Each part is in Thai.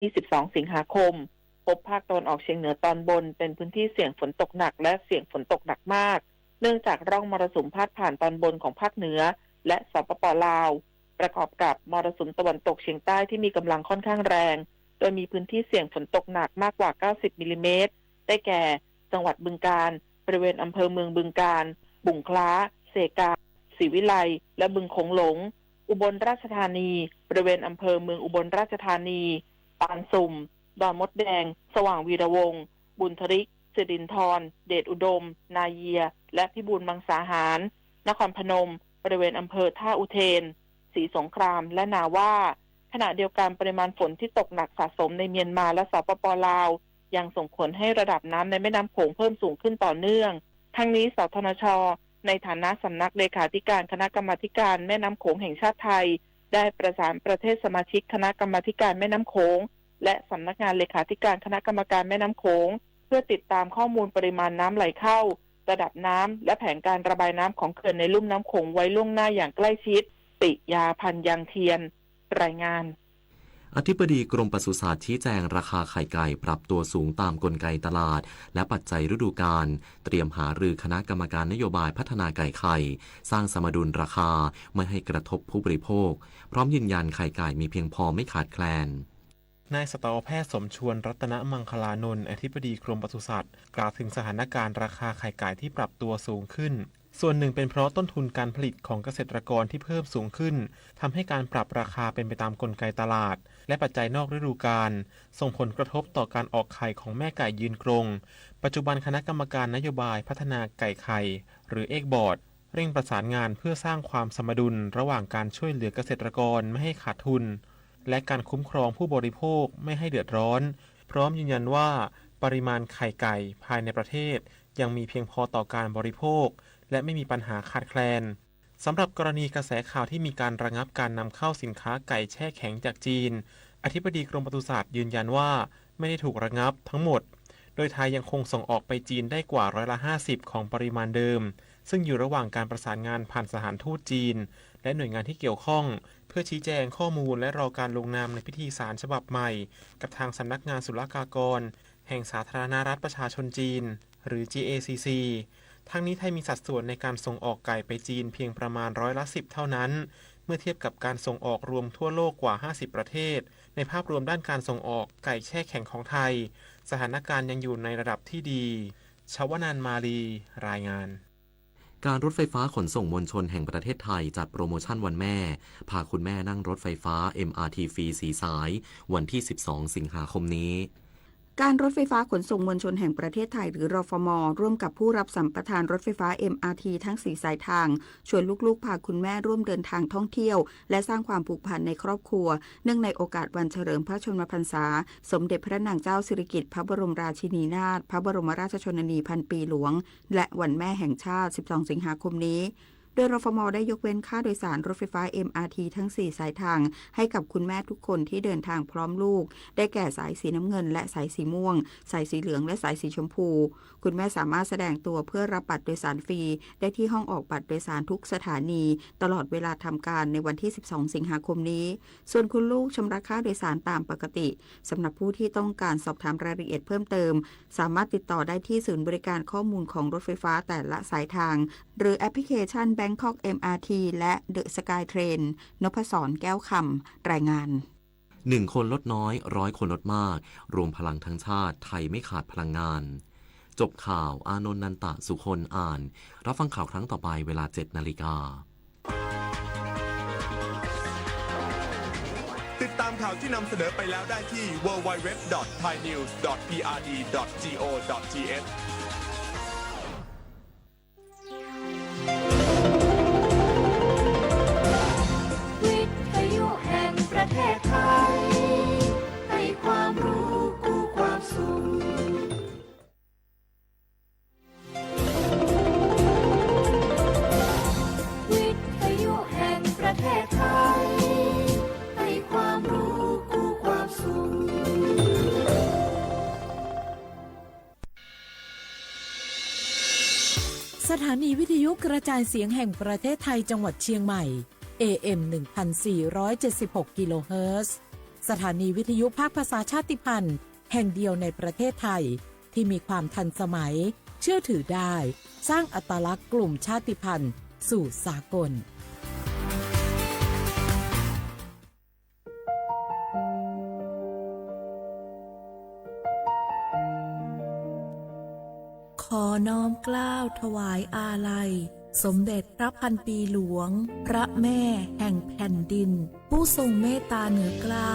12 สิงหาคมพบภาคตะวันออกเฉียงเหนือตอนบนเป็นพื้นที่เสี่ยงฝนตกหนักและเสี่ยงฝนตกหนักมากเนื่องจากร่องมรสุมพาดผ่านตอนบนของภาคเหนือและสปป.ลาวประกอบกับมรสุมตะวันตกเฉียงใต้ที่มีกำลังค่อนข้างแรงโดยมีพื้นที่เสี่ยงฝนตกหนักมากกว่า 90 มิลลิเมตรได้แก่จังหวัดบึงกาฬบริเวณอำเภอเมืองบึงกาฬบุงคล้าเสกาศรีวิไลและบึงโขงหลงอุบลราชธานีบริเวณอำเภอเมืองอุบลราชธานีปานสุ่มดอนมดแดงสว่างวีระวงศ์บุญทริกสิรินธรเดชอุดมนาเยียและพิบูลมังสาหารนครพนมบริเวณอำเภอท่าอุเทนศรีสงครามและนาว่าขณะเดียวกันปริมาณฝนที่ตกหนักสะสมในเมียนมาและสปป.ลาวยังส่งผลให้ระดับน้ำในแม่น้ำโขงเพิ่มสูงขึ้นต่อเนื่องทั้งนี้สทนช.ในฐานะสำนักเลขาธิการคณะกรรมาการแม่น้ำโขงแห่งชาติไทยได้ประสานประเทศสมาชิกคณะกรรมาการแม่น้ำโขงและสำนักงานเลขาธิการคณะกรรมการแม่น้ำโขงเพื่อติดตามข้อมูลปริมาณน้ำไหลเข้าระดับน้ำและแผนการระบายน้ำของเขื่อนในลุ่มน้ำโขงไว้ล่วงหน้าอย่างใกล้ชิดปิยาพันธ์ยังเทียนรายงานอธิบดีกรมปศุสัตว์ชี้แจงราคาไข่ไก่ปรับตัวสูงตามกลไกตลาดและปัจจัยฤดูกาลเตรียมหารือคณะกรรมการนโยบายพัฒนาไก่ไข่สร้างสมดุลราคาไม่ให้กระทบผู้บริโภคพร้อมยืนยันไข่ไก่มีเพียงพอไม่ขาดแคลนนายสัตวแพทย์สมชวนรัตนมังคลานนท์อธิบดีกรมปศุสัตว์กล่าวถึงสถานการณ์ราคาไข่ไก่ที่ปรับตัวสูงขึ้นส่วนหนึ่งเป็นเพราะต้นทุนการผลิตของเกษตรกรที่เพิ่มสูงขึ้นทำให้การปรับราคาเป็นไปตามกลไกตลาดและปัจจัยนอกฤดูกาลส่งผลกระทบต่อการออกไข่ของแม่ไก่ยืนกรงปัจจุบันคณะกรรมการนโยบายพัฒนาไก่ไข่หรือเอกบอร์ดเร่งประสานงานเพื่อสร้างความสมดุลระหว่างการช่วยเหลือเกษตรกรไม่ให้ขาดทุนและการคุ้มครองผู้บริโภคไม่ให้เดือดร้อนพร้อมยืนยันว่าปริมาณไข่ไก่ภายในประเทศยังมีเพียงพอต่อการบริโภคและไม่มีปัญหาขาดแคลนสำหรับกรณีกระแสข่าวที่มีการระงับการนำเข้าสินค้าไก่แช่แข็งจากจีนอธิบดีกรมปศุสัตว์ยืนยันว่าไม่ได้ถูกระงับทั้งหมดโดยไทยยังคงส่งออกไปจีนได้กว่า50%ของปริมาณเดิมซึ่งอยู่ระหว่างการประสานงานผ่านสถานทูตจีนและหน่วยงานที่เกี่ยวข้องเพื่อชี้แจงข้อมูลและรอการลงนามในพิธีสารฉบับใหม่กับทางสำนักงานศุลกากรแห่งสาธารณรัฐประชาชนจีนหรือ GACC ทั้งนี้ไทยมีสัดส่วนในการส่งออกไก่ไปจีนเพียงประมาณ10%เท่านั้นเมื่อเทียบกับการส่งออกรวมทั่วโลกกว่า50ประเทศในภาพรวมด้านการส่งออกไก่แช่แข็งของไทยสถานการณ์ยังอยู่ในระดับที่ดีชวนันท์มาลีรายงานการรถไฟฟ้าขนส่งมวลชนแห่งประเทศไทยจัดโปรโมชั่นวันแม่พาคุณแม่นั่งรถไฟฟ้า MRT ฟรี4 สายวันที่ 12 สิงหาคมนี้การรถไฟฟ้าขนส่งมวลชนแห่งประเทศไทยหรือรฟม.ร่วมกับผู้รับสัมปทานรถไฟฟ้า MRT ทั้ง4 สายทางชวนลูกๆพาคุณแม่ร่วมเดินทางท่องเที่ยวและสร้างความผูกพันในครอบครัวเนื่องในโอกาสวันเฉลิมพระชนมพรรษาสมเด็จพระนางเจ้าสิริกิติ์พระบรมราชินีนาถพระบรมราชชนนีพันปีหลวงและวันแม่แห่งชาติ 12 สิงหาคมนี้โดยรฟม.ได้ยกเว้นค่าโดยสารรถไฟฟ้า MRT ทั้ง4 สายทางให้กับคุณแม่ทุกคนที่เดินทางพร้อมลูกได้แก่สายสีน้ำเงินและสายสีม่วงสายสีเหลืองและสายสีชมพูคุณแม่สามารถแสดงตัวเพื่อรับบัตรโดยสารฟรีได้ที่ห้องออกบัตรโดยสารทุกสถานีตลอดเวลาทำการในวันที่ 12 สิงหาคมนี้ส่วนคุณลูกชำระค่าโดยสารตามปกติสำหรับผู้ที่ต้องการสอบถามรายละเอียดเพิ่มเติมสามารถติดต่อได้ที่ศูนย์บริการข้อมูลของรถไฟฟ้าแต่ละสายทางหรือแอปพลิเคชัน Bangkok MRT และ The Sky Train นพศรแก้วคำรายงาน1 คนลดน้อย100 คนลดมากรวมพลังทั้งชาติไทยไม่ขาดพลังงานจบข่าวอานนท์นันตะสุคนอ่านรับฟังข่าวครั้งต่อไปเวลา 7 นาฬิกาติดตามข่าวที่นำเสนอไปแล้วได้ที่ www.thainews.prd.go.thประเทศไทยให้ความรู้กู้ความสุขวิทยุแห่งประเทศไทยให้ความรู้กู้ความสุขสถานีวิทยุกระจายเสียงแห่งประเทศไทยจังหวัดเชียงใหม่AM 1476 กิโลเฮิรตซ์ สถานีวิทยุภาคภาษาชาติพันธุ์แห่งเดียวในประเทศไทยที่มีความทันสมัยเชื่อถือได้สร้างอัตลักษณ์กลุ่มชาติพันธุ์สู่สากลขอน้อมเกล้าถวายอาลัยสมเด็จพระพันปีหลวงพระแม่แห่งแผ่นดินผู้ทรงเมตตาเหนือเกล้า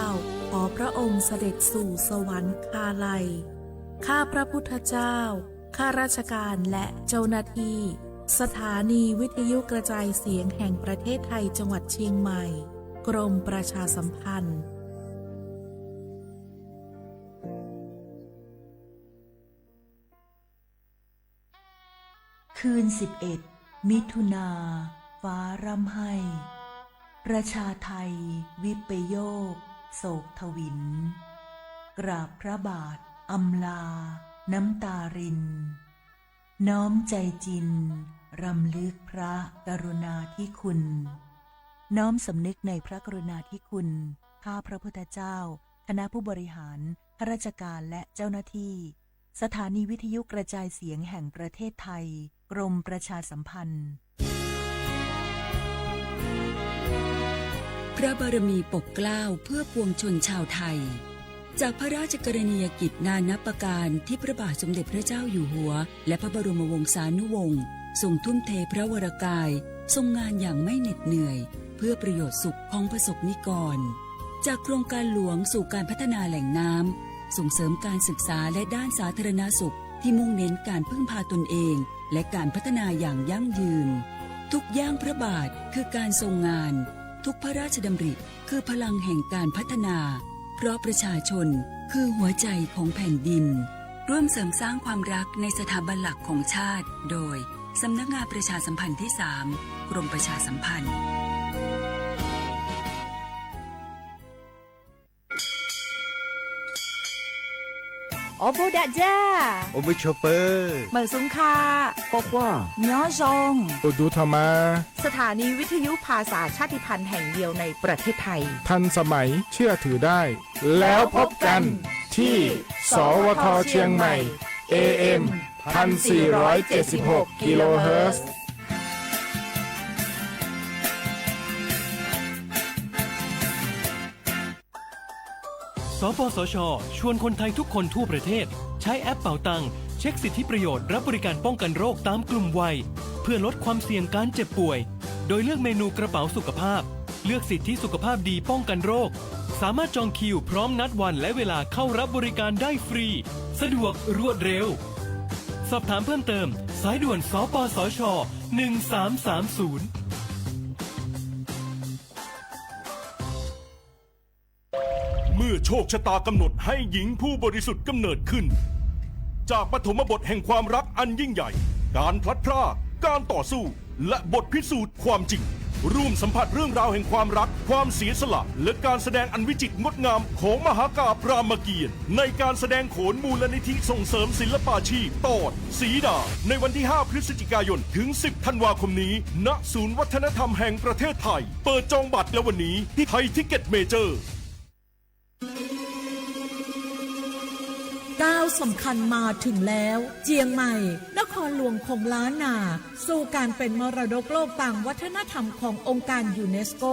ขอพระองค์เสด็จสู่สวรรคาลัยข้าพระพุทธเจ้าข้าราชการและเจ้าหน้าที่สถานีวิทยุกระจายเสียงแห่งประเทศไทยจังหวัดเชียงใหม่กรมประชาสัมพันธ์คืน11 มิถุนาฟ้าร่ำไห้ประชาไทยวิปโยคโศกทวินกราบพระบาทอำลาน้ำตารินน้อมใจจินรำลึกพระกรุณาธิคุณน้อมสำนึกในพระกรุณาธิคุณข้าพระพุทธเจ้าคณะผู้บริหารข้าราชการและเจ้าหน้าที่สถานีวิทยุกระจายเสียงแห่งประเทศไทยกรมประชาสัมพันธ์พระบารมีปกเกล้าเพื่อปวงชนชาวไทยจากพระราชกรณียกิจนานับประการที่พระบาทสมเด็จพระเจ้าอยู่หัวและพระบรมวงศานุวงศ์ทรงทุ่มเทพระวรกายทรงงานอย่างไม่เหน็ดเหนื่อยเพื่อประโยชน์สุขของประสบนิกรจากโครงการหลวงสู่การพัฒนาแหล่งน้ำส่งเสริมการศึกษาและด้านสาธารณสุขที่มุ่งเน้นการพึ่งพาตนเองและการพัฒนาอย่างยั่งยืนทุกย่างพระบาทคือการทรงงานทุกพระราชดำริคือพลังแห่งการพัฒนาเพราะประชาชนคือหัวใจของแผ่นดินร่วมเสริมสร้างความรักในสถาบันหลักของชาติโดยสำนักงานประชาสัมพันธ์ที่ 3 กรมประชาสัมพันธ์โอโบดาจ้าโอเวอร์ชอปเปอร์เหมือนสุงคาบอกว่าย้อซงโอดูธรรมาสถานีวิทยุภาษาชาติพันธุ์แห่งเดียวในประเทศไทยทันสมัยเชื่อถือได้แล้วพบกันที่สวทเชียงใหม่ AM 1476 กิโลเฮิรตซ์สปสช.ชวนคนไทยทุกคนทั่วประเทศใช้แอปเป๋าตังค์เช็คสิทธิประโยชน์รับบริการป้องกันโรคตามกลุ่มวัยเพื่อลดความเสี่ยงการเจ็บป่วยโดยเลือกเมนูกระเป๋าสุขภาพเลือกสิทธิสุขภาพดีป้องกันโรคสามารถจองคิวพร้อมนัดวันและเวลาเข้ารับบริการได้ฟรีสะดวกรวดเร็วสอบถามเพิ่มเติมสายด่วนสปสช1330เมื่อโชคชะตากำหนดให้หญิงผู้บริสุทธิ์กำเนิดขึ้นจากปฐมบทแห่งความรักอันยิ่งใหญ่การพลัดพรากการต่อสู้และบทพิสูจน์ความจริงร่วมสัมผัสเรื่องราวแห่งความรักความเสียสละและการแสดงอันวิจิตรงดงามของมหากาพย์รามเกียรติ์ในการแสดงโขนมูลนิธิส่งเสริมศิลปาชีพตอนสีดาในวันที่ 5 พฤศจิกายนถึง 10 ธันวาคมนี้ณศูนย์วัฒนธรรมแห่งประเทศไทยเปิดจองบัตรแล้ววันนี้ที่ไทยทิกเก็ตเมเจอร์ก้าวสำคัญมาถึงแล้วเจียงใหม่นครหลวงของล้านนาสู่การเป็นมรดกโลกต่างวัฒนธรรมขององค์การยูเนสโก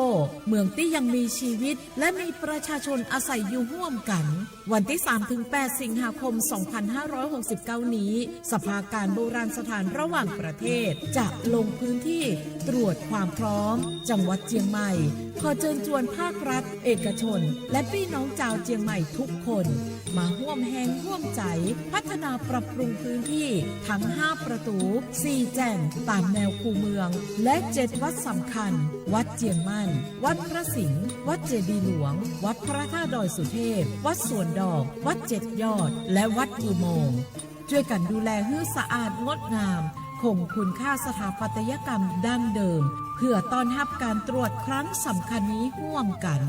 เมืองที่ยังมีชีวิตและมีประชาชนอาศัยอยู่ร่วมกันวันที่ 3-8 สิงหาคม 2569 นี้สภาการโบราณสถานระหว่างประเทศจะลงพื้นที่ตรวจความพร้อมจังหวัดเจียงใหม่ขอเชิญชวนภาครัฐเอกชนและพี่น้องชาวเจียงใหม่ทุกคนมาร่วมแรงร่วมใจพัฒนาปรับปรุงพื้นที่ทั้ง 5 ประตู 4 แจ่งตามแนวคูเมืองและ 7 วัดสำคัญวัดเจียงมั่นวัดพระสิงห์วัดเจดีย์หลวงวัดพระธาตุดอยสุเทพวัดสวนดอกวัด7 ยอดและวัดอุโมงค์ช่วยกันดูแลให้สะอาดงดงามคงคุณค่าสถาปัตยกรรมดั้งเดิมเพื่อต้อนรับการตรวจครั้งสำคัญนี้ร่วมกัน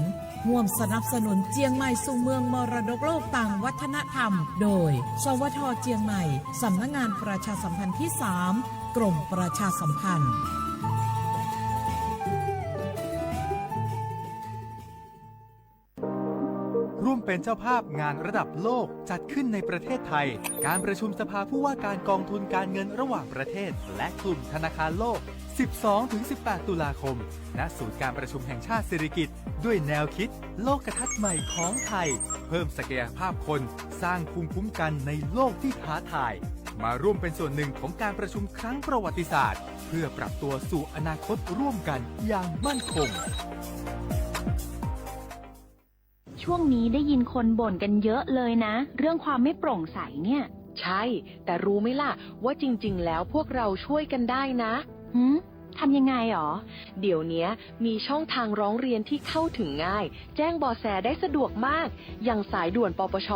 ร่วมสนับสนุนเจียงใหม่สู่เมืองมรดกโลกต่างวัฒนธรรมโดยสวทเจียงใหม่สำนักงานประชาสัมพันธ์ที่ 3 กรมประชาสัมพันธ์ เป็นเจ้าภาพงานระดับโลกจัดขึ้นในประเทศไทยการประชุมสภาผู้ว่าการกองทุนการเงินระหว่างประเทศและกลุ่มธนาคารโลก 12-18 ตุลาคม ณ ศูนย์การประชุมแห่งชาติสิริกิติ์ด้วยแนวคิดโลกทัศน์ใหม่ของไทยเพิ่มศักยภาพคนสร้างภูมิคุ้มกันในโลกที่ท้าทายมาร่วมเป็นส่วนหนึ่งของการประชุมครั้งประวัติศาสตร์เพื่อปรับตัวสู่อนาคตร่วมกันอย่างมั่นคงช่วงนี้ได้ยินคนบ่นกันเยอะเลยนะเรื่องความไม่โปร่งใสเนี่ยใช่แต่รู้ไหมล่ะว่าจริงๆแล้วพวกเราช่วยกันได้นะทำยังไงหรอเดี๋ยวนี้มีช่องทางร้องเรียนที่เข้าถึงง่ายแจ้งเบาะแสได้สะดวกมากอย่างสายด่วนปปช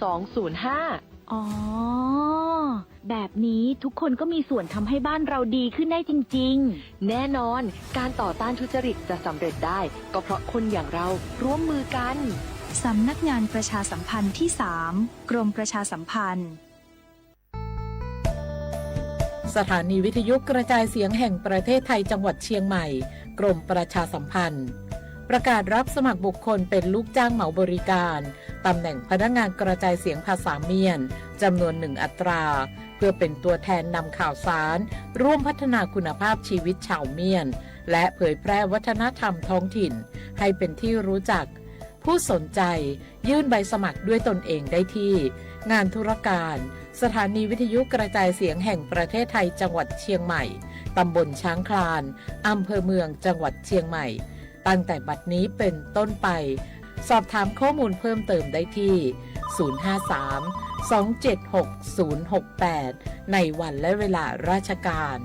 1205อ๋อแบบนี้ทุกคนก็มีส่วนทำให้บ้านเราดีขึ้นได้จริงๆแน่นอนการต่อต้านทุจริตจะสำเร็จได้ก็เพราะคนอย่างเราร่วมมือกันสำนักงานประชาสัมพันธ์ที่ 3 กรมประชาสัมพันธ์สถานีวิทยุกระจายเสียงแห่งประเทศไทยจังหวัดเชียงใหม่กรมประชาสัมพันธ์ประกาศรับสมัครบุคคลเป็นลูกจ้างเหมาบริการตำแหน่งพนักงานกระจายเสียงภาษาเมียนจำนวน1 อัตราเพื่อเป็นตัวแทนนำข่าวสารร่วมพัฒนาคุณภาพชีวิตชาวเมียนและเผยแพร่วัฒนธรรมท้องถิ่นให้เป็นที่รู้จักผู้สนใจยื่นใบสมัครด้วยตนเองได้ที่งานธุรการสถานีวิทยุกระจายเสียงแห่งประเทศไทยจังหวัดเชียงใหม่ตำบลช้างคลานอำเภอเมืองจังหวัดเชียงใหม่ตั้งแต่บัดนี้เป็นต้นไปสอบถามข้อมูลเพิ่มเติมได้ที่ 053-276-068 ในวันและเวลาราชการ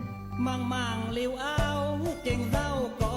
มังลิวเอาเก่งเศร้าก็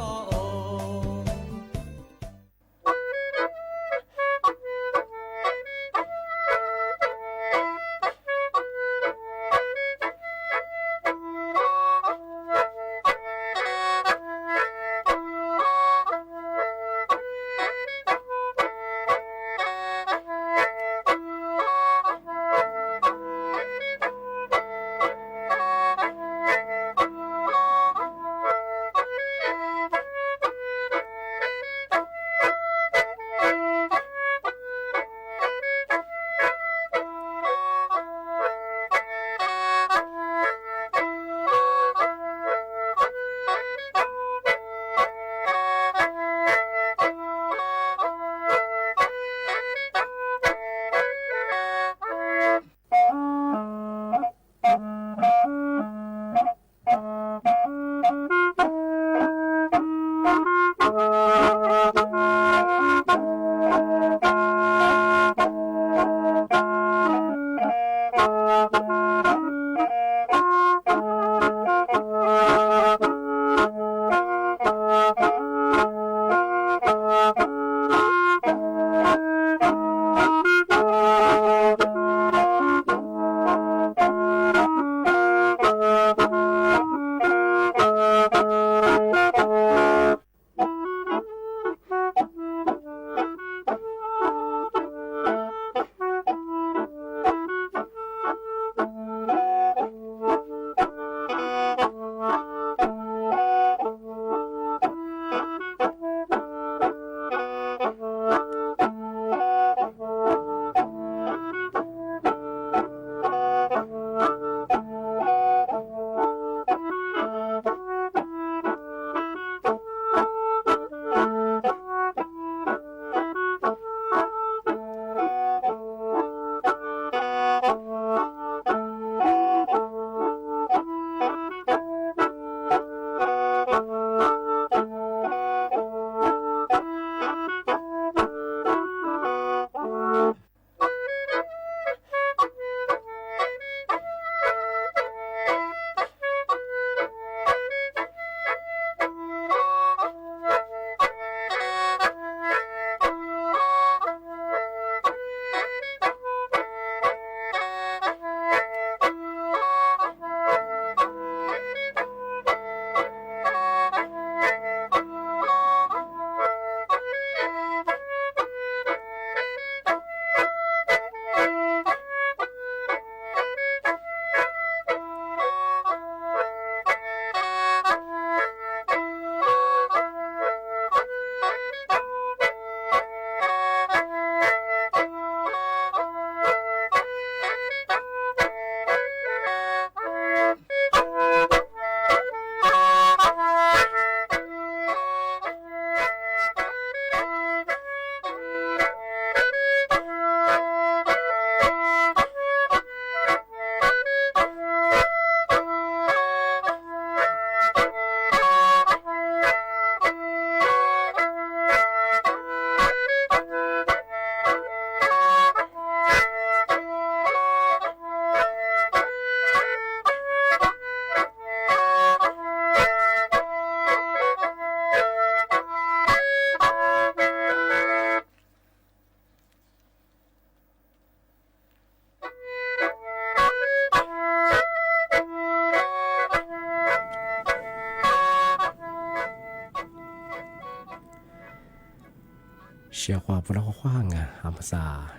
写话不老话啊，阿不啥，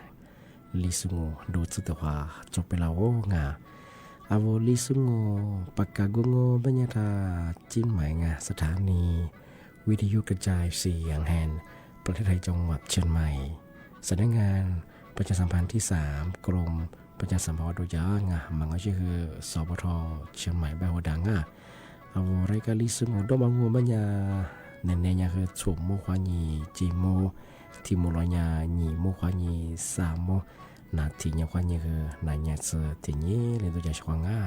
历史我都知道话，做不了我啊。อาวุลิสุงโงปากกาโกโงบรรยากาศจิ้นหมายงาสถานีวิทยุกระจายเสียงแห่งประเทศไทยจังหวัดเชียงใหม่สำนักงานประชาสัมพันธ์ที่3กรมประชาสัมพันธ์โดยยางะมังก็คือสปทเชียงใหม่แบบดังอ่ะอาวุไรกาลิสุงโงดมังโงบรรยาเน้นๆคือสมโมควานีจีโมทิโมลอยานีโมควานีสามโมนาทีนี้ความนี้คือนายเนี่ยสื่อที่นี้เรียนตัวจะช่วยง่า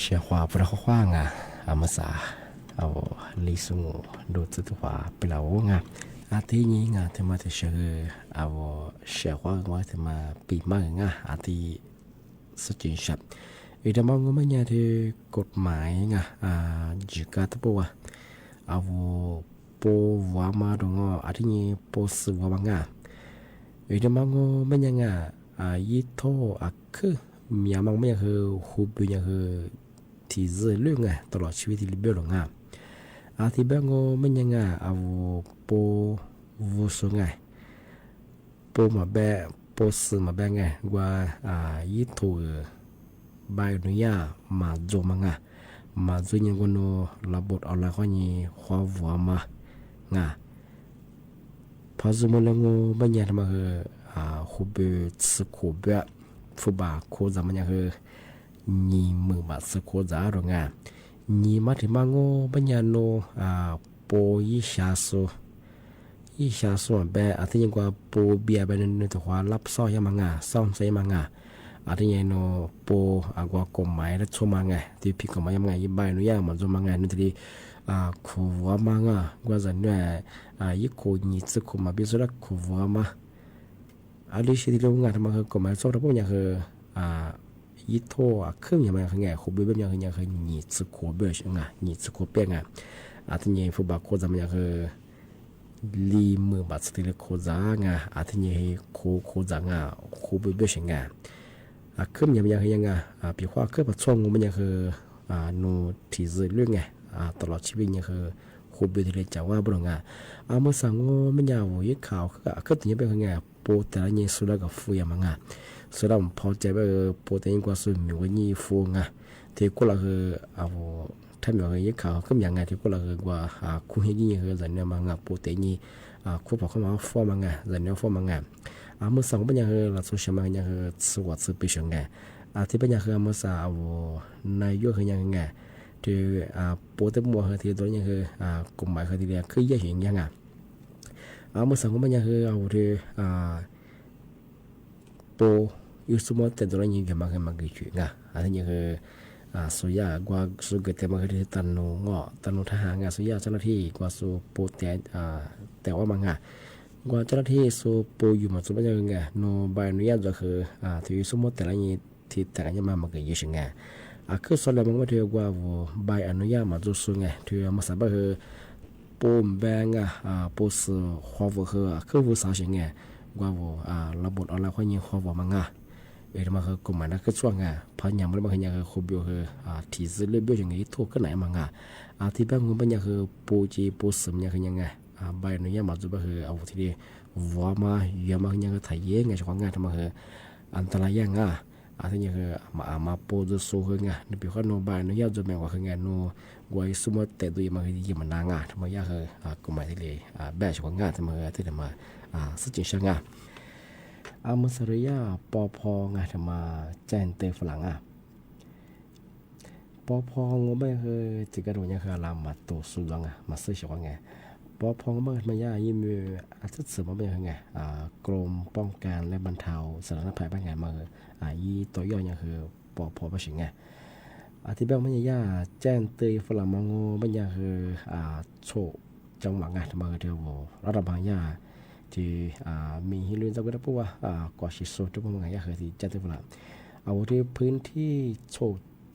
เชียขวาพระข้างอ่ะอามาสาเอาลิสุงดูจุดขวาไปแล้วงะอาทินี้งะที่มาที่เชื่อเอาเชียขวาว่าที่มาปีมากงะอาทิสุจิชับอีดมองก็ไม่เนี่ยที่กฎหมายงะจิกาตปัวเอาโปวามาดงอาทินี้โปสืวามางะอีดมองก็ไม่ยังงะยิโตอักคือมีมังไม่คือหูบุญคือที่เรื่องเรื่องไงตลอดชีวิตที่ลิเบลงอ่ะอาทิตย์ก็ไม่ยังไงเอาโปวุสไงโปมาแบโปสมาแบไงว่ายิทูใบอนุญามาโจมังอ่ะมาโจยังก็โนระบบออนไลน์ก็ยี่ข้อวัวมาไงพอสมมติแล้วก็ไม่ยังทำมาคือหูบุสกูเบะฟูบาโคจามันยังคือนีมือบาสโคจาหรองอ่ะนีมาถึงมังโง่ปัญญาโนโปยิชาโซเบอาทิตย์ยังกว่าโปเบียเป็นในตัวรับซ้อยมังอ่ะซ้อมใส่มังอ่ะอาทิตย์ยังโนโปกว่ากฎหมายและชั่วมังไงที่พิกฎหมายยังไงยิ่งใบอนุญาตมันชั่วมังไงนั่นทีคูวามังอ่ะกว่าจะเนี่ยยิ่งคูยิ่งจะคูมาบิสุระคูวามาอาลิชิที่เรางานทำมาคือกฎหมายสอบระบบอย่างคือยิโตเครื่องอย่างไรคือไงคูเบแบบอย่างคืออย่างคือหนีสกูเบอร์ใช่ไหมหนีสกูเปียงอ่ะอาทิตย์ยังฟูบาโคจามันอย่างคือลีมือบาสติลโคจางอ่ะอาทิตย์ยังโคจางอ่ะคูเบแบบใช่ไหมเครื่องอย่างคือยังไงปีว่าเครื่องปัจจุบันมันอย่างคือโนที่จะเรื่องไงตลอดชีวิตอย่างคือคูเบที่เราจะว่าบล็อกอ่ะเมื่อสังโง่มันอย่างว่ายิ่งข่าวก็ถึงจะเป็นยังไงโปรแต่ละยี่สุดกับฟูยมังอ่ะสุดแล้วพอใจว่าโปรแต่ยิ่งกว่าสุดมีวันยี่ฟูงอ่ะที่กูละคือถ้ามีอะไรยิ่งข่าวก็อย่างไงที่กูละคือกว่าคู่ให้ยิ่งคือจะเนี่ยมังอ่ะโปรแต่ยี่คู่พอเข้ามาฟอมังอ่ะจะเนี่ยฟอมังอ่ะเมื่อสังเป็นอย่างคือเราสู้ชมังอย่างคือสวัสดิ์ปีชงไงที่เป็นอย่างคือเมื่อสังนายกคืออย่างไงที่โปรแต่มัวคือที่ตัวนี้คือกฎหมายคือที่เรียกคือแยกอย่างยังไงเมื่อสังคมมันยังคือเอาที่โปยุสมอแต่ตัวนี้ยังมากี่จุดนะอันนี้คือสุยากว่าสุเกิดแต่มาคือตันโนงอตันโนทหารสุยาเจ้าหน้าที่กว่าสุโปแต่ว่ามังกว่าเจ้าหน้าที่สุโปอยู่มาสุมันยังไงโนใบอนุญาตก็คือที่ยุสมอแต่ละนี้ที่แต่ละนี้มากี่จุดไงคือส่วนแล้วมันก็ถือว่าใบอนุญาตมาจุดสูงไงถือมาสับคือโปมแบงโปสหัวคือวุ้สาวเสียงไงว่าระบบออนไลน์เขายิงหัวมังมาคือกลุ่มนั้นคือช่วงพยายามมันคือคูบิวคือที่จะเลือกบิวอย่างนี้ทั่วขึ้นไหนมังที่แบงค์มันคือโปจีโปสมยังคือยังไงใบอนุญาตมาจุดคือเอาที่ดีวัวมาเยอะมากยังคือถ่ายเยอะไงช่วงงานทำมาคืออันตรายยังที่นี่คือมาโปรดูสูงไงนี่เป็นข้อโนบายนุญาตจะแบ่งว่าคือไงโนวัยสมมติแต่ดูยังมาคือยี่มันนางทำไมยากคือกฎหมายที่เลยแบบช่วงงานทำไมที่ทำมาสุดจริงช่างมุสริยาปอพองทำมาแจนเตฝรั่งปอพองไม่คือจิกระโดดยังคือลามาตัวสุดงมาซื้อช่วงไงปอพองมันไม่ยากยิ่งมีอาชีพเสริมมันเป็นยังไงกรมป้องกันและบรรเทาสาธารณภัยบ้านงานมายี่ตัวย่อยังคือปอพอประชิงไงที่แบบมันยากแจ้งเตยฝรั่งมังโง่มันยังคือโช จังหวัดงามาเดียวรัฐบาลยาที่มีฮิลุนจังก็ได้พูดว่าก่อชิโซทุกเมืองยาเคยที่จัดที่ฝรั่งเอาที่พื้นที่โช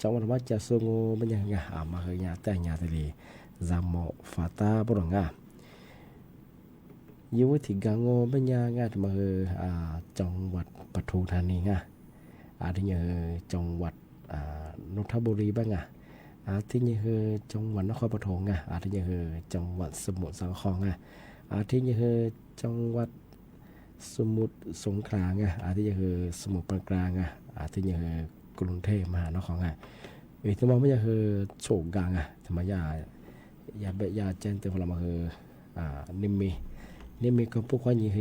จังหวัดว่าจะสงบเป็นยังไงมาเคยยาแต่ยาทะเลจามโมฟาตาบุรงาอยู่ที่กังโงเป็นยังไงมาเคยจังหวัดปทุมธานีไงที่ยังจังหวัดนนทบุรีบ้างที่ยังจังหวัดนครปฐมที่ยังจังหวัดสมุทรสาครที่ยังจังหวัดสมุทรสงขลาที่ยังสมุทรปราการที่ยังกรุงเทพมหานครที่มองไม่ยังโฉกกลางทำไมอย่าเบยาเจนเตอร์พลามานิมิก็พวกคนยังเ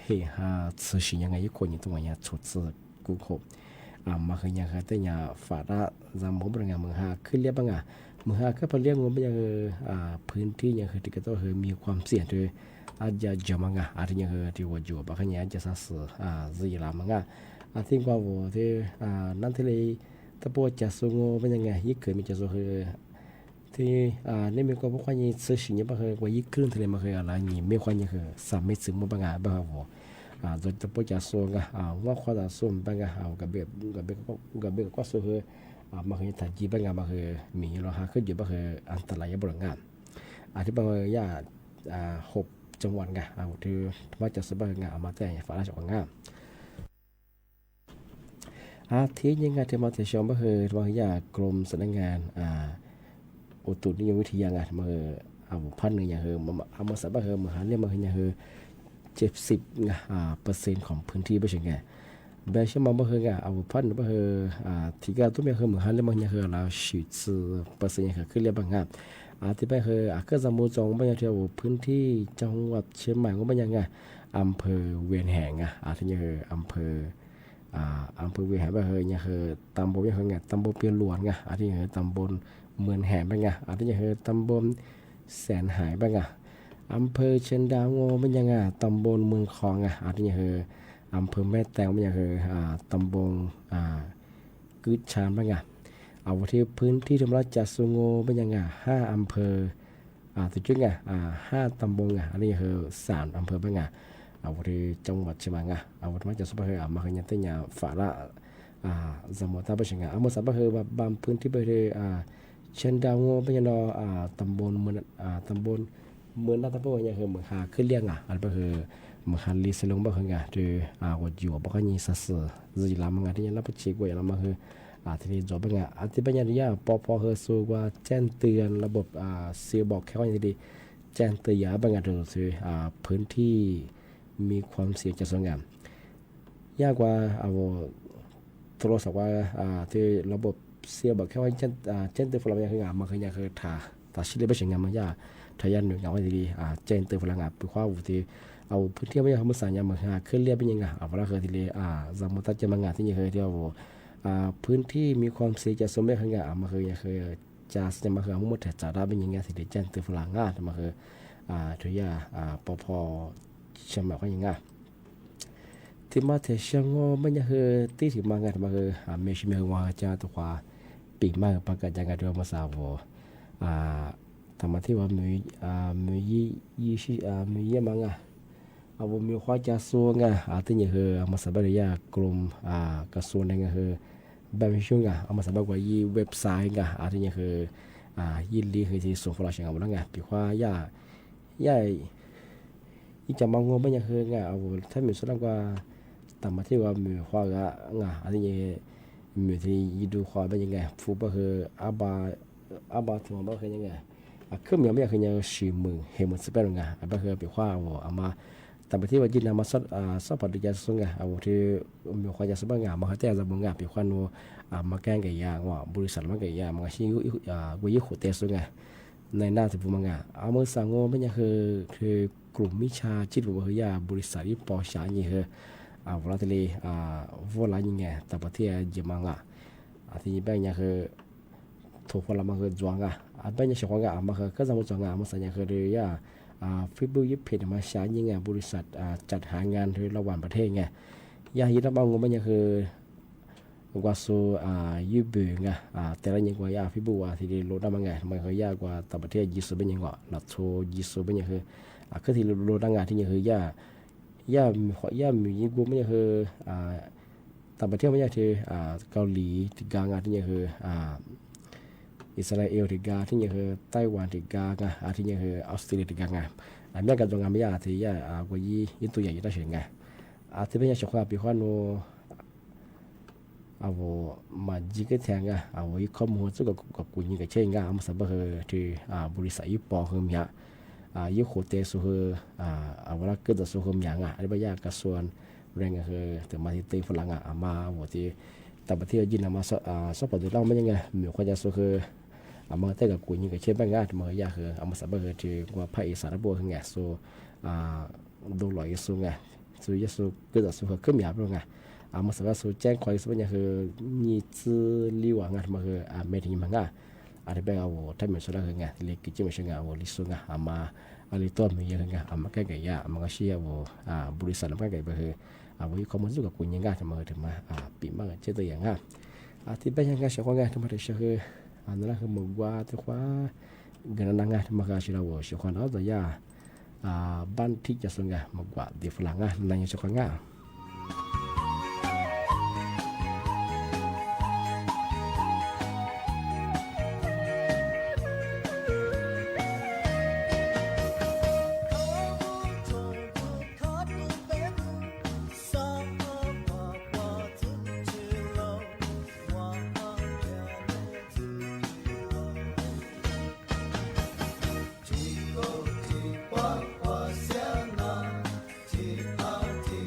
ฮฮาสื่อสิ่งยังไงยุคนยังตัวยังชุดสื่อกูขบมาเคยยังแต่ยังฝาดาจำผมเป็นยังมือหาขึ้นเรียบบ้างมือหาก็พอเรียกงบไปยังพื้นที่ยังที่ก็ต้องมีความเสี่ยงด้วยอาจจะจำมั้งอาจจะยังที่ว่าอยู่บางครั้งยังจะสั่งซื้อยี่ลามั้งอาทิตย์กว่าว่าที่นั่นที่เลยถ้าพวกจะส่งเป็นยังไงยิ่งเกิดมีจะส่งที่นี่มีก็พวกคนยังซื้อสิ่งนี้บางครั้งว่ายิ่งคลื่นทะเลมาเคยอะไรนี่ไม่ค่อยยังสามไม่ถึงบางบ้างว่าโดยจะพวกจะส่งว่าข้อจะส่งบางกับเบ็ดก็ส่งมาเคยถ่ายจีบางมาเคยมีเราหาขึ้นอยู่บางเคยอันตรายบริงานอาทิตย์บางยาหกจังหวัดที่ว่าจะสบายมาแต่ฝาราชวังที่ยังไงที่มาแต่ชมก็คือบางอย่างกรมสำนักงานอุตุนิยมวิทยามาพันหนึ่งอย่างมาสับมาหาเรียกมาอย่าง70%ของพื้นที่ไม่ใช่ไงแบบเช่นมาพันที่ก็ต้องมีมาหาเรียกมาอย่างเรา10%อย่างขึ้นเรียกบางงานที่ไปก็จะมูจงไปเที่ยวพื้นที่จังหวัดเชียงใหม่ก็เป็นยังไงอำเภอเวียนแหงที่ยังอำเภอเวียนแหงไปยังตำบลยังตำบลเปียหลวงที่ยังตำบลเมืองแหงไปที่ยังตำบลแสนหายไปอำเภอเชียงดาวงเป็นยังไงตำบลเมืองคลองที่ยังอำเภอแม่แตงเป็นยังตำบลกึศชานไปเอาที่พื้นที่ธรรมราชจัดสงบเป็นยังไง5 อำเภอตัวจุด5 ตำบลอันนี้คือ3 อำเภอเป็นยังไงเอาที่จังหวัดเชียงใหม่เอาที่มาจากสุพรรณมาขยันตั้งแต่ฝาละสมุทรสาครเป็นยังไงเอามาสับคือบางพื้นที่ไปที่เชียงดาวงเป็นยังไงตำบลเมืองน่าตำบลยังคือเมืองหาขึ้นเรียงอันก็คือเมืองหาลีสลงบ้างคือที่วัดอยู่บ้างยี่สัสจีรามังที่ยังรับประชิกไว้แล้วมาคือทีนี้จบเป็นไงที่เป็นอย่างนี้ปพสูว่าแจ้งเตือนระบบเสียบอกแค่ว่าอย่างนี้แจ้งเตือนเป็นไงโดยที่พื้นที่มีความเสี่ยงจะสงบยากกว่าโทรศัพท์ว่าที่ระบบเสียบอกแค่ว่าแจ้งเตือนฝรั่งอย่างคืองานมันคืออย่างคือถ้าชิลิไม่ใช่งานมันยากทายานหนึ่งอย่างว่าดีแจ้งเตือนฝรั่งเป็นข้อวุฒิเอาพื้นที่ไม่ใช่เขาไม่สั่งอย่างมันขึ้นเรียบเป็นยังไงเวลาเคยทีเลยสมมติจะมางานที่ยังเคยเที่ยวพื้นที่มีความเสี่ยงจะสมมติขนาดมาเคยจะมาเคยมุ่งแต่จะได้เป็นยังไงสิเดจันตัวฝรั่งง่ายมาเคยทุกอย่างปพเชียงใหม่ก็ยังง่ายที่มาแต่เชียงงอไม่ยังเคยที่ถึงมางานมาเคยเมชิเมว่าจะตัวปีมากประกาศยังไงด้วยมาสาวธรรมที่ว่ามียี่สิมีเยอะมั้งเอามีข้อจะส่งที่ยังเคยมาสับเรียกลุ่มกระทรวงยังเคยแบบไม่ช่วงเอามาสับว่าเว็บไซต์ที่ยังเคยยินดีเคยที่ส่งฝรั่งเชียงใหม่แล้วปีข้อย่าอีจะมองงไม่ยังเคยเอาถ้ามีส่วนกว่าธรรมที่ว่ามีข้อที่ยังมีที่ยีดูข้อเป็นยังไงฟูบคืออาบาที่มันเป็นยังไงคือมีไม่เคยยัง40,000เห็นมันสเปนเป็นคือปีข้อเอามาแต่ที่ว่ายินมาสอบปฏิบัติส่งเอาที่มีความจะสบายมาเขาแต่จะบังคับปีข้อนู้มาแกงไก่ย่างว่าบริษัทมาไก่ย่างมาชี้กุยขุดเตส่งในหน้าที่ผมเอาเมื่อสั่งงไม่ยังคือกลุ่มมิชาจิตวิทยาบริษัทที่ปอชานี่คือเวลาที่วอลายังไงแต่ประเทศญี่ปุ่นที่เป็นยังคือถูกคนละมาคือจวงเป็นยังเฉพาะมาคือก็จะมาจวงมาสัญญาคือเรียฟิบูยิปเพดมาใช้ยังไงบริษัทจัดหางานที่ระหว่างประเทศไงยาฮิตบางงมันยังคือ กว่าสูยืบบึงแต่ละยังกว่ายาพิบัวที่โลดำมังไงมันก็ยากกว่าต่างประเทศยิสุเป็นยังก็หลัดโชยิสุเป็นยังคือที่โลดังงานที่ยังคือย่ามียิบุไม่ยังคือต่างประเทศไม่ยังคือเกาหลีที่กลางงานที่ยังคืออิสราเอลที่กลางที่ยังคือไต้หวันที่กลางที่ยังคือออสเตรเลียที่กลางอันนี้การตรงงานไม่ยากที่กว่ายินตัวใหญ่ยิ่งได้เฉยไงที่เป็นยังเฉพาะปีข้อโนมาจิกแทงอีข้อมูลซึ่งกับกุญยิงกับเช่นมาสับเฮที่บริษัทญี่ปุ่นเฮมียุคโคเตสุเฮเวลาเกิดสุเฮมีอันนี้ไม่ยากกับส่วนแรงเฮแต่มาที่ตีฝรั่งมาที่แต่ประเทศยินมาสปอร์ตเราไม่ยังไงมีคนจะสุเฮมาแต่กับกุญยิงกับเช่นบางงานที่มายากเฮมาสับเฮที่ว่าภาคอีสานบัวเฮไงสุดูหล่อยสุไงสุยสุเกิดสุเฮขึ้นมีอะไรไงมาสับสูแจ้งความสุขเนี่ยคือนี่ซื้อลิวงานมาคือไม่ถึงมังอะไรแบบถ้าเหมือนสุดแล้วคือไงเล็กจิ้มเชิงลิสุงมาอะไรตัวมีเยอะไงมาแก่ไก่ยามาก็เชียบริษัทมาแก่ไก่แบบคือวิข้อมูลสุขกับคุณยังไงทำมาถึงมาปีมาเจอตัวอย่างที่เป็นยังไงเชื่อว่าไงทำมาได้เชื่อนั่นแหละคือมึงว่าที่ว่าเงินนั่งไงทำมาก็เชื่อว่าเชื่อว่าเอาแต่ยาบ้านที่จะสุงไงมึงว่าเดี๋ยวฝรั่งนั่งยังเชื่อว่าไงที่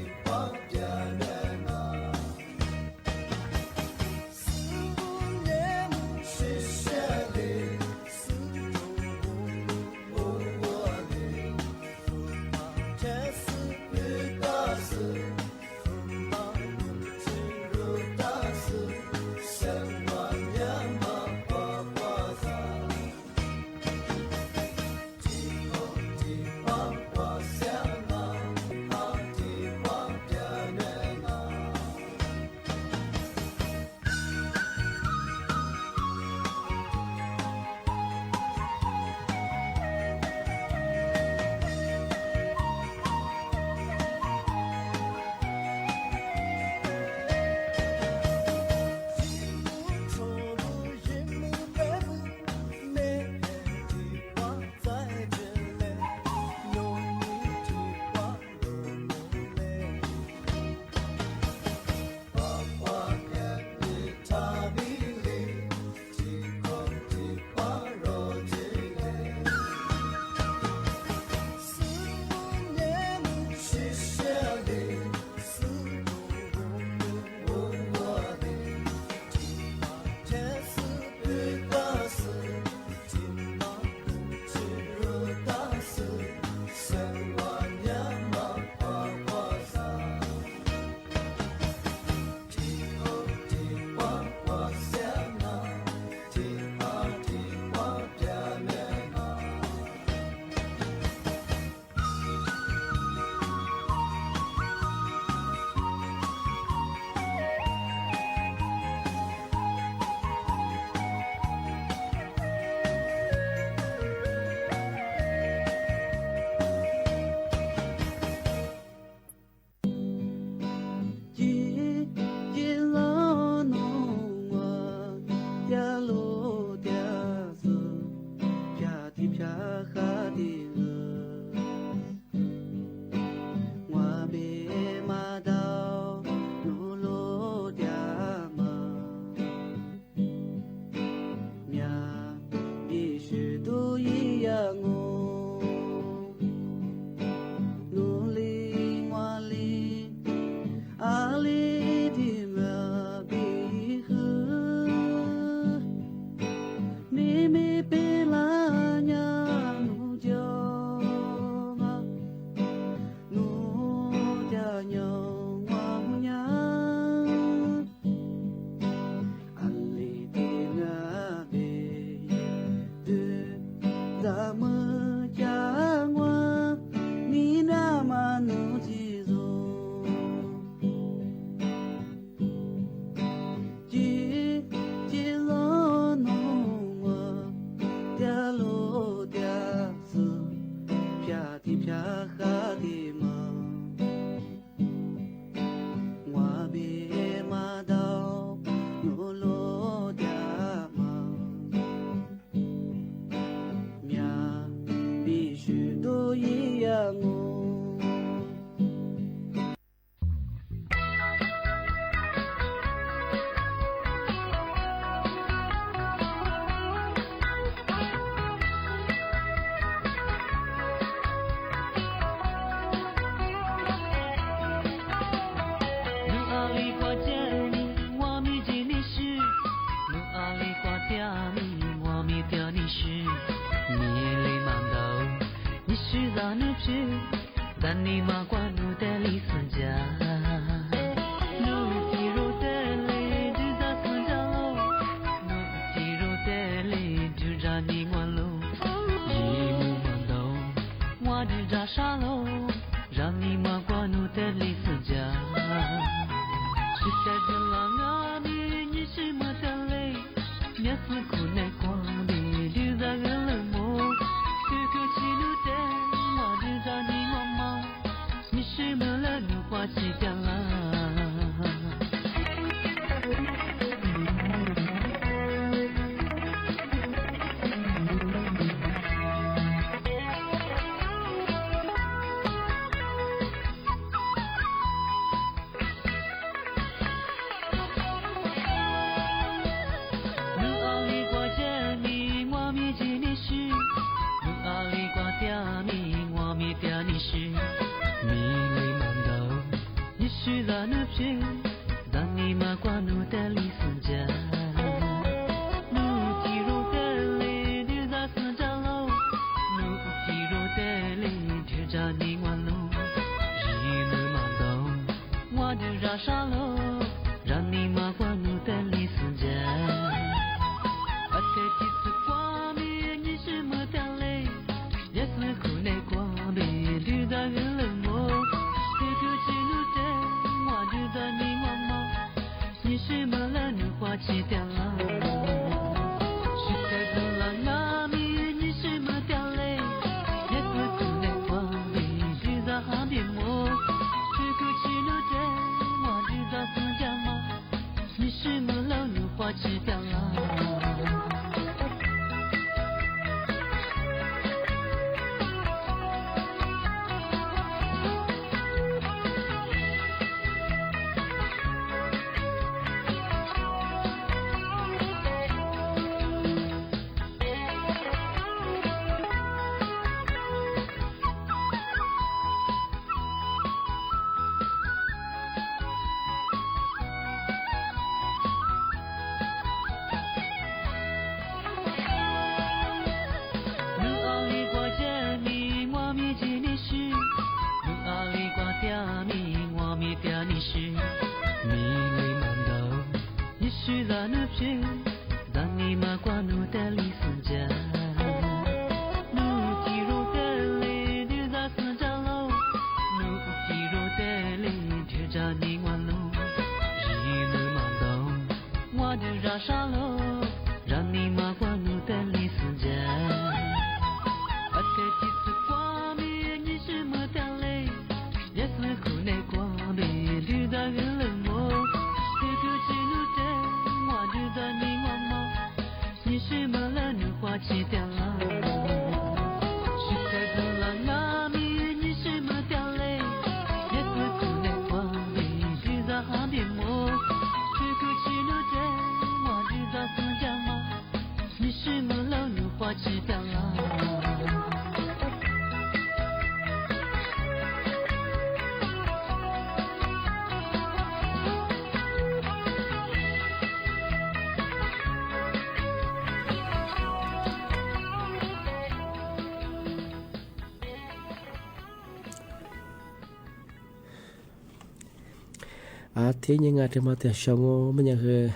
thế nhưng mà thì mà thì xong mình nhớ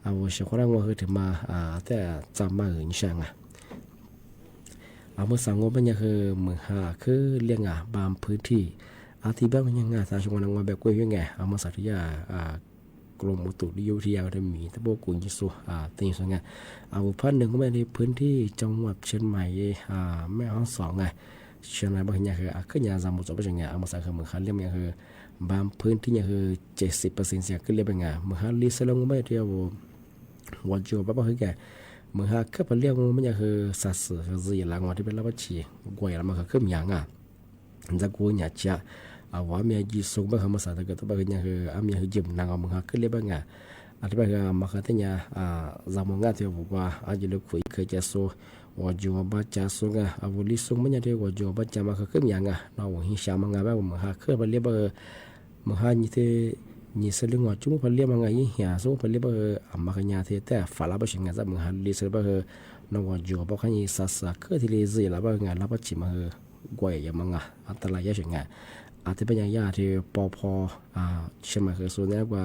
เอาเสียงเราคือถึงมาแต่จำมาอื่นช่างเมื่อสังคมมันยังคือมือหาคือเลี้ยงบางพื้นที่ที่บ้านมันยังสาชงวันวันแบบกล้วยยังไงเมื่อสัตยากรมอุตุนิยมวิทยาได้มีตะโบกุญยิสุตีส่วนไงพันหนึ่งก็ไม่ในพื้นที่จังหวัดเชียงใหม่แม่ฮ่องสองไง เชื่อไหมบางอย่างคือขึ้นยาจำมุจบางอย่างมาสักคือมึงหาเลี้ยงอย่างคือบางพื้นที่อย่างคือ70%เสียขึ้นเลี้ยงเป็นไงมึงหาลิสลงไม่เที่ยววัดจูบ้าบ้าคือแกมึงหาแค่ไปเลี้ยงมันอย่างคือสัตว์คือจีหลังวันที่เป็นรับชีกวยแล้วมันคือขึ้นอย่างจะกูเนี่ยจ้าว่ามีจีส่งบ้างมาสักแต่ก็บ้างอย่างคือมีคือจิมนางมึงหาขึ้นเลี้ยงเป็นไงที่บ้านมาคือที่เนี่ยจำมึงงานที่บอกว่าจะเลือกคุยเคยจะสู้ว่าจูบ้าจะสู้ไงวันลิส่งมันอย่างที่ว่าจูบ้าจะมาคือขึ้นอย่างเราหิชามันไงบ้างมึงหาขึ้นไปเลี้ยงมึงหานี่ที่นี่สิ่งว่าจุ่มพลียมันไงเหี้ยส่งพลียมาขยันที่แต่ฝ่าละบ่ชิงกันซะมึงหาลิสบ่น้องว่าจูบ่คันนี่สักคือที่ลิสิละบ่งานละบ่ชิมกวยยังมังอันตรายชิงอ่ะที่เป็นอย่างที่ปอพใช่มั้ยคือส่วนนี้ว่า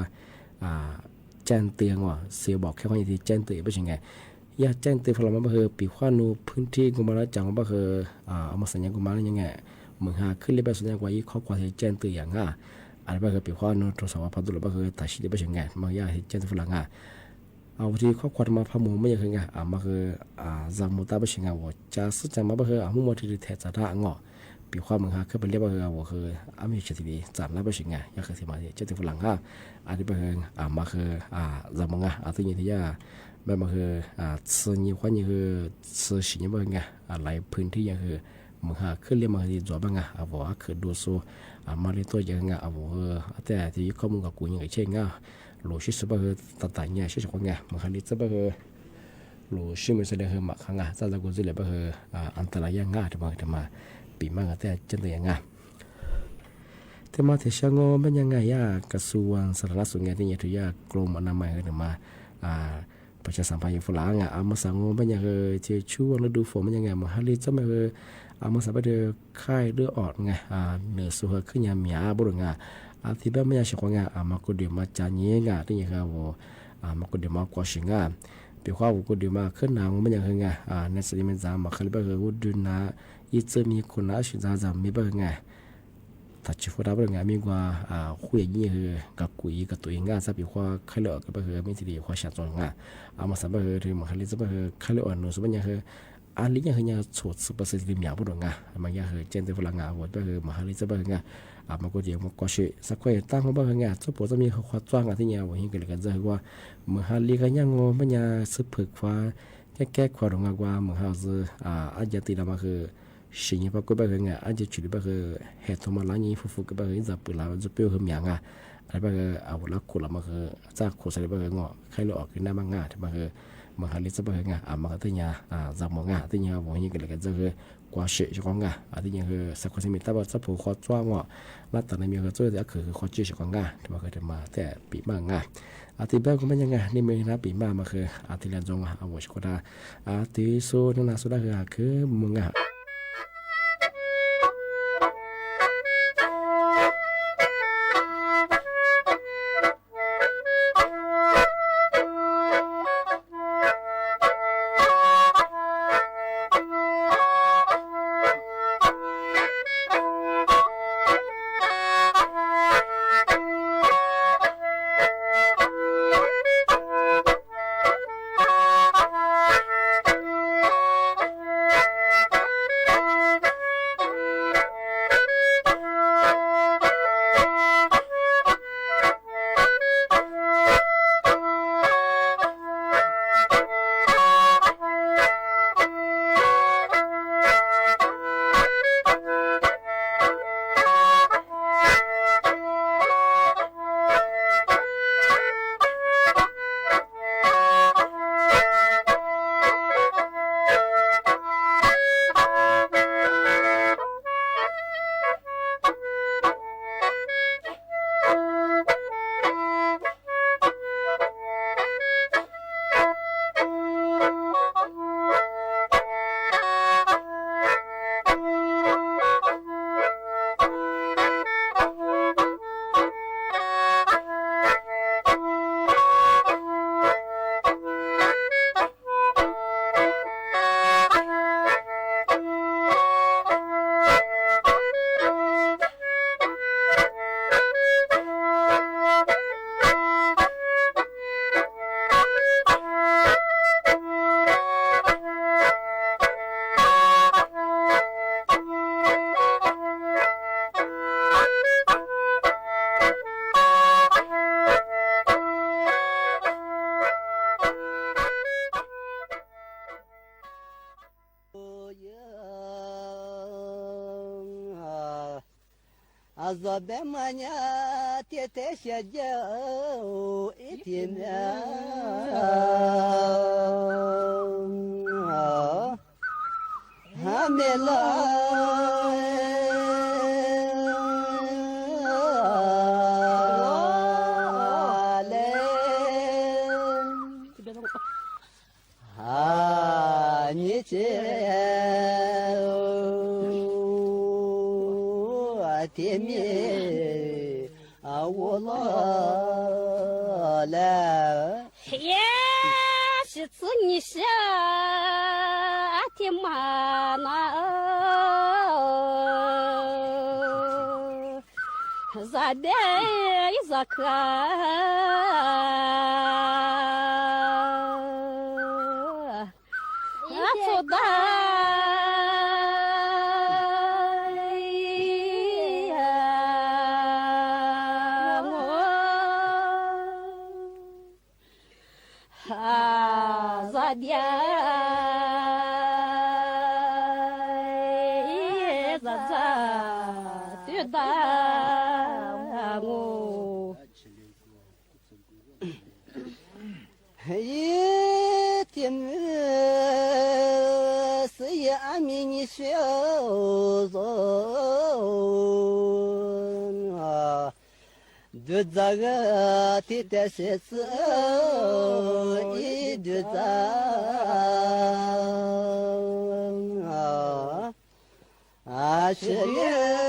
แจ้งเตือนว่าเสียบอกแค่ว่าที่แจ้งเตือนบ่ชิงไงอย่าแจ้งเตือนพลังมันบ่คือปีขวานูพื้นที่กูมาแล้วจังบ่คือเอามาสัญญากูมาแล้วยังไงมึงหาขึ้นเลยบ่สัญญาว่าอีข้อความที่แจ้งเตือนอย่างอันนี้ก็เป็นข้อนู้นทดสอบพัฒนาก็คือตัดสินได้เป็นยังไงบางอย่างที่เจ้าฝรั่งเอาที่ข้อความมาพามุไม่ยังไงมาคือจำมุตาเป็นยังไงว่าจะสื่อสารมาเป็นคือมุมที่แท้จะได้งอเป็นข้อมึงคือเป็นเรียกว่าคือมีเฉลี่ยจำแล้วเป็นยังไงยังคือที่มาที่เจ้าฝรั่งอันนี้เป็นมาคือจำมึงตัวนี้ที่แบบมาคือสื่อนี้ความนี้คือสื่อสิ่งนี้เป็นยังไงหลายพื้นที่ยังคือมึงขึ้นเรียกมาที่จอบบ้างว่าคือดูสูมาเรียนตัวยังว่าแต่ที่ข้อมูลกับกูยังไงเช่นหลูชิสบ่ตัดแต่เนี่ยชิสของเนี่ยมันคันนี้จะบ่หลูชิมันแสดงมาข้างจะจะกูจะเลยบ่อันตรายยังที่มาปีมากแต่จังได้ยังแต่มาที่ช่างมันยังไงกระทรวงสาธารณสุขที่เนี่ยถือกรมอนามัยมาประชาสัมพันธ์ฝรั่งมาสั่งมันยังที่ช่วงฤดูฝนมันยังไงมันฮัลโหลจะมามาสับเดือค่ายเดือออดไงเหนือสุขขึ้นยามมีบุรุษที่บ้านไม่ยากเฉพาะไงมากุดีมาจานเงี้ยที่ยังไงว่ามากุดีมากว่าชิงเปียกว่ากุดีมาขึ้นหนังมันยังไงในสติมันจะมาขึ้นไปคือวุฒินะอีจะมีคนละชิจามีบ้างไงแต่ชิฟุตาบ้างไงมีกว่าคุยยี่คือกับกุยกับตัวเองสับเปียกว่าขึ้นเลยก็คือไม่ที่ดีกว่าชัดจนมาสับคือมาขึ้นเลยจะขึ้นเลยอ่อนหนูสับยังคืออันนี้ยังคือโฉดสุภาษิตริมยาบุรุษมันยังคือเจนเตฝรั่งว่าคือมหาลิจะบ้างมันก็เดี๋ยวมันก็เชื่อสักคนตั้งเขาบ้างจะปวดจะมีเขาควาจ้างที่เนี่ยว่าเห็นกันเลยกันจะคือว่ามหาลิก็ยังงมันยังสืบเผยว่าแก้ความรงว่ามหาจะอาจจะตีละมาคือสิ่งที่ปรากฏบ้างอาจจะจุดบ้างคือเหตุมาล้างนี้ฟุกๆบ้างจะเปิดแล้วจะเปรี้ยวขึ้นอย่างอะไรบ้างเอาแล้วขุดละมาคือจากขุดใส่บ้างงอใครหลอกขึ้นหน้าบ้างที่มาคือมันฮัลลิจะเป็นไงมันก็ที่เนี่ยจำมองที่เนี่ยวันนี้ก็เลยก็จะคือกว่าเสียของที่เนี่ยคือสักคนที่มีแต่ว่าจะผูกคอจ้วงแล้วตอนนี้มีก็ช่วยแต่คือคอจีเสียของที่มันก็จะมาแต่ปีมากที่แบบก็เป็นยังไงนี่มีนะปีมาคือที่เรียนจงเอาไว้ก็ได้ที่สุดนั่นสุดคือมึง azabemanya tete shajau itimya hamela تيمي والله لا يا شتصني شاتي معنا زادي زكاة يتم سيأمين شوزون دزاغات تسس دزاغ عشرين